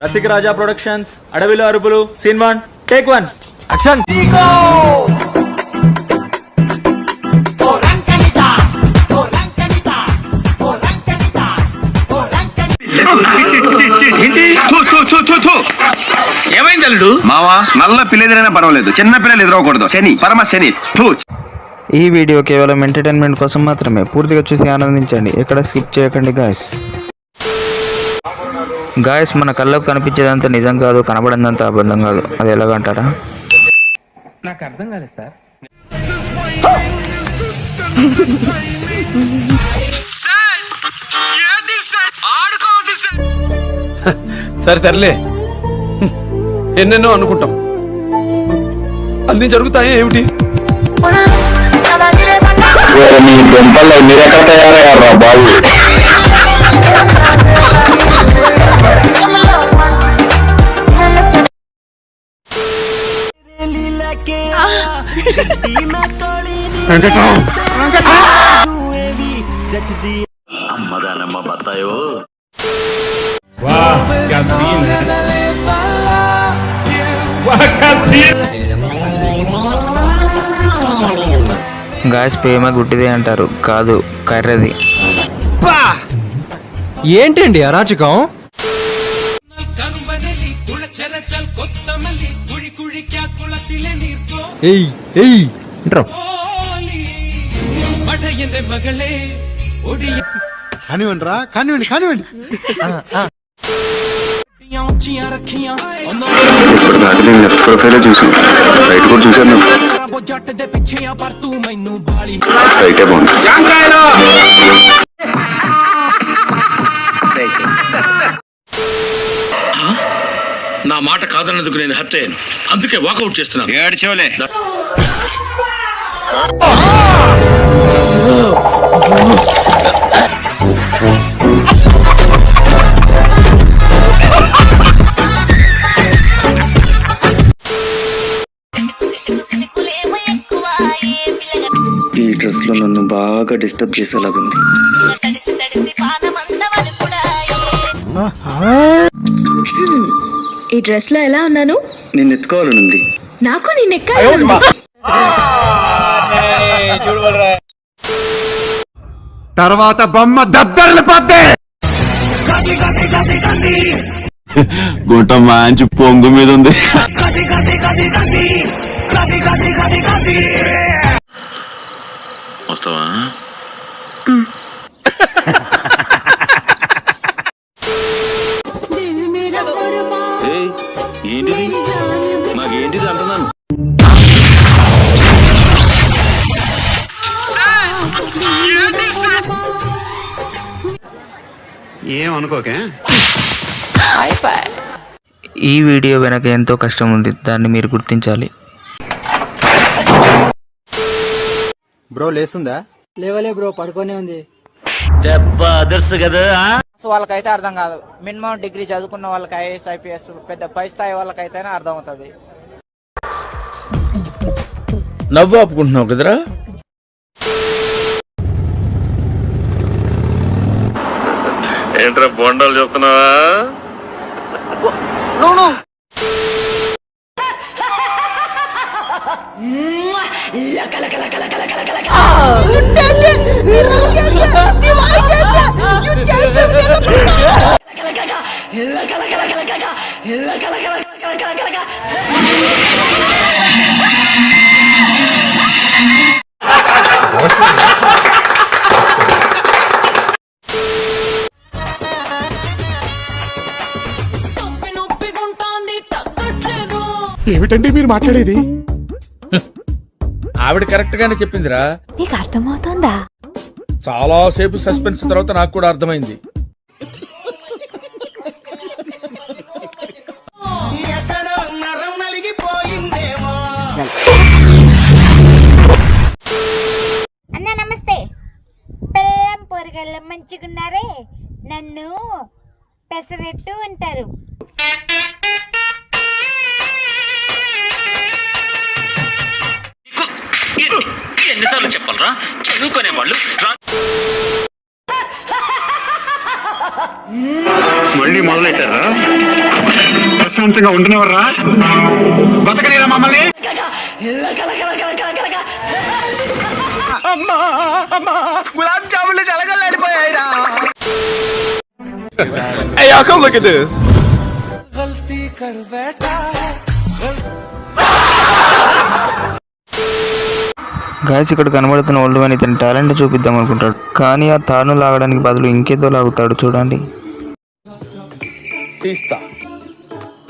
రసిక రాజా productions అడవిలో అరుపులు scene 1 take 1 action. ఏమైంది అల్లుడు? మావా నల్ల పిల్లదైనా పర్వాలేదు, చిన్న పిల్లలు ఎదురవకూడదు. శని పరమ శని. ఈ వీడియో కేవలం ఎంటర్టైన్మెంట్ కోసం మాత్రమే. పూర్తిగా చూసి ఆనందించండి, ఎక్కడ స్కిప్ చేయకండి గాయస్. మన కళ్ళకు కనిపించేదంతా నిజం కాదు, కనబడిందంతా అబద్ధం కాదు. అది ఎలాగంటారా? నాకు అర్థం కాలేదు సార్. సరే తరలే, ఎన్నెన్నో అనుకుంటాం, అన్ని జరుగుతాయి ఏమిటి? మీ దెంపల్లో మీరెక్కడ తయారయ్యారా బాబు? అమ్మదానమ్మ బత్తాయో. గాయస్, ప్రేమ గుడ్డిదే అంటారు, కాదు కర్రది. ఏంటండి అరాచకం? కానివ్వండి రా, కానివ్వండి కానివ్వండి. ఇప్పుడు దాకా నేను లెఫ్ట్ ప్రొఫైల్ చూసాను, రైట్ కూడా చూసాను. రైటే బాగుంది. నా మాట కాదన్నందుకు నేను హర్ట్ అయ్యాను, అందుకే వాకౌట్ చేస్తున్నాను. ఏడ్చోలే. ఈ డ్రెస్ లో నన్ను బాగా డిస్టర్బ్ చేసేలాగుంది. ఈ డ్రెస్ లో ఎలా ఉన్నాను? నేను ఎత్తుకోవాలనుంది. నాకు నేను ఎక్కాలి. తర్వాత బొమ్మ దద్దర్లు పోద్దే. గుంట మంచి పొంగు మీద ఉంది. వస్తావా? ఏంటిది? మాకేంటిది అంటున్నాను. ఏం అనుకోకే. ఈ వీడియో వెనక ఎంతో కష్టం ఉంది, దాన్ని మీరు గుర్తించాలి. బ్రో లేస్తుందా? లేవలే బ్రో, పడుకోనే ఉంది. వాళ్ళకైతే అర్థం కాదు. మినిమం డిగ్రీ చదువుకున్న వాళ్ళకి ఐఏఎస్ ఐపీఎస్ పెద్ద పై స్థాయి వాళ్ళకైతేనే అర్థం అవుతుంది. నవ్వు ఆపుకుంటున్నావు కదరా? ఏంట్రా బొండాలు చేస్తున్నావా? ఏమిటండి మీరు మాట్లాడేది? ఆవిడ కరెక్ట్ గానే చెప్పిందిరా. నీకు అర్థమవుతోందా? చాలా సేపు సస్పెన్స్ తర్వాత నాకు కూడా అర్థమైంది. అన్న నమస్తే. బెల్లం పొరగల్లం మంచిగున్నారే, నన్ను పెసరెట్టు అంటారు. ఎన్నిసార్లు చెప్పాలరా? చదువుకునే వాళ్ళు మళ్ళీ మొదలెట్టారా? మనశ్శాంతంగా ఉండనివర్రా బతకనేరా మమ్మల్ని గులాబ్ జాములు కలగలేడిపోయాయిరా. Hey, y'all, come look at this. Guys ఇక్కడ కనబడుతున్న ఓల్డ్ మ్యాన్ ఇతని టాలెంట్ చూపిద్దాం అనుకుంటాడు, కానీ ఆ తాను లాగడానికి బదులు ఇంకేదో లాగుతాడు. చూడండి. తీస్తా,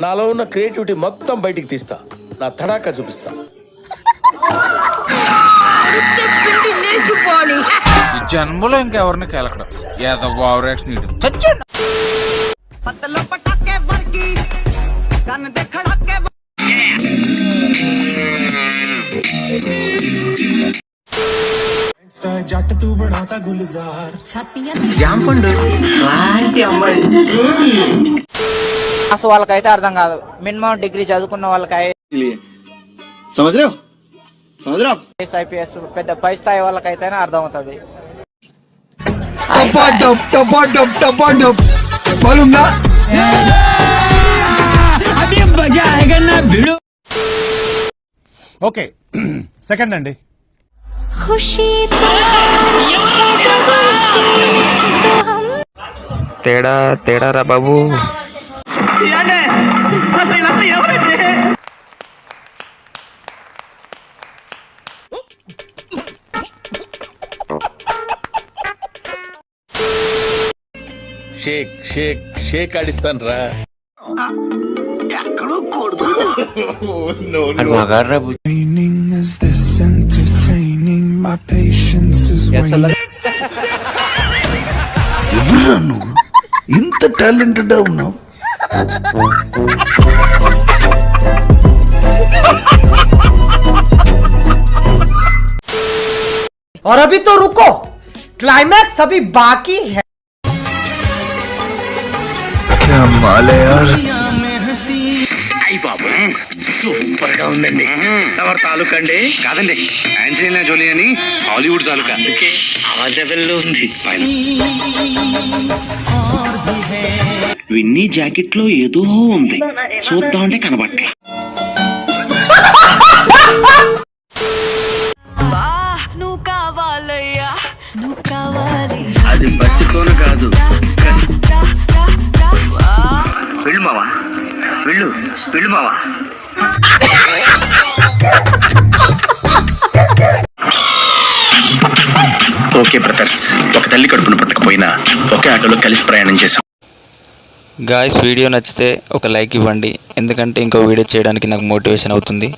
నాలో ఉన్న క్రియేటివిటీ మొత్తం బయటికి తీస్తా, నా తడాకా చూపిస్తా. ఈ జన్మలో ఇంకెవరిని కెలకడం ఏదో ఓవరాక్షన్ ఇడు. క్లాస్ వాళ్ళకైతే అర్థం కాదు, మినిమం డిగ్రీ చదువుకున్న వాళ్ళకి ఐపీఎస్ పెద్ద పై స్థాయి వాళ్ళకైతేనే అర్థం అవుతుంది. ఓకే సెకండ్ అండి. తేడా తేడా రా బాబు. షేక్ షేక్ షేక్ ఆడిస్తాను రా. ఇంత టాలెంటెడ్ ఉన్నావు. और अभी तो रुको, क्लाइमैक्स अभी बाकी है. సూపర్ గా ఉందండి. ఎవరి తాలూకా అండి? కాదండి, ఆంజలీనా జోలీ అని హాలీవుడ్ తాలూకా, అందుకే ఆ లెవెల్లో ఉంది. విన్నీ జాకెట్ లో ఏదో ఉంది, చూద్దామంటే కనబట్ల. నువ్వు కావాలయ్యా, నువ్వు కావాలి. అది పట్టుకోను కాదు, వెళ్ళు మావా, వెళ్ళు వెళ్ళు మావా. ఓకే బ్రదర్స్, ఒక తల్లి కడుపును పట్టకపోయినా ఒకే ఆటోలో కలిసి ప్రయాణం చేశాం. గాయస్ వీడియో నచ్చితే ఒక లైక్ ఇవ్వండి, ఎందుకంటే ఇంకో వీడియో చేయడానికి నాకు మోటివేషన్ అవుతుంది.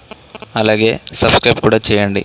అలాగే సబ్స్క్రైబ్ కూడా చేయండి.